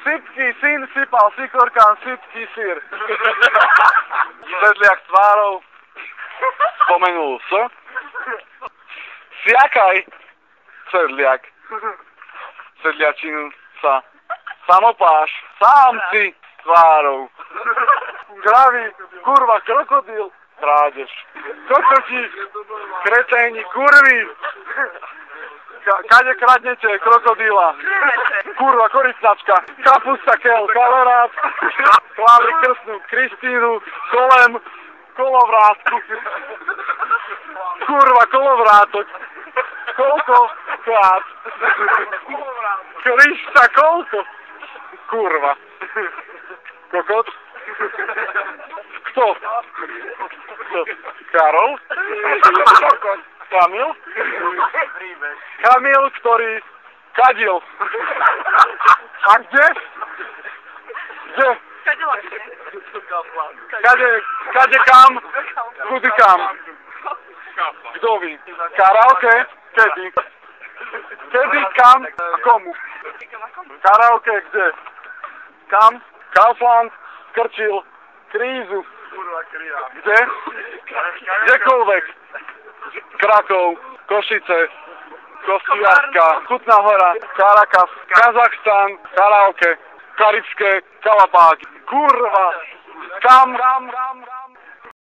Sypký syn sypal sikorkám sypký syr. Sedliak s tvárou spomenul Siakaj sedliak. Sedliačinu sa samopáš, sám si tvárou. Graví, kurva, krokodil, krádež. Kokoti, kreténi, kurvy. Kade kradnete krokodíla? Kurva, korytnačka, kapusta, kel, kalerát, klávri krstnú Kristínu, kolem, kolovrátku. Kurva, kolovrátok. Koľko krát? Krista, koľko? Kurva. Kokot? Kto? Karol? Kamil? Kamil, ktorý kadil. A kde? Kde? Kade kam? Kudy kam? Kto vy? Karaoke? Kedy? Kedy, kam a komu? Karaoke kde? Kam? Kaufland, Krčil, Krízu. Kde? Kdekoľvek. Krakov, Košice, Kostiárska, Kutná Hora, Karakas, Kazachstan, karaoke, Karibské, Kalapáky. Kurva! Kam?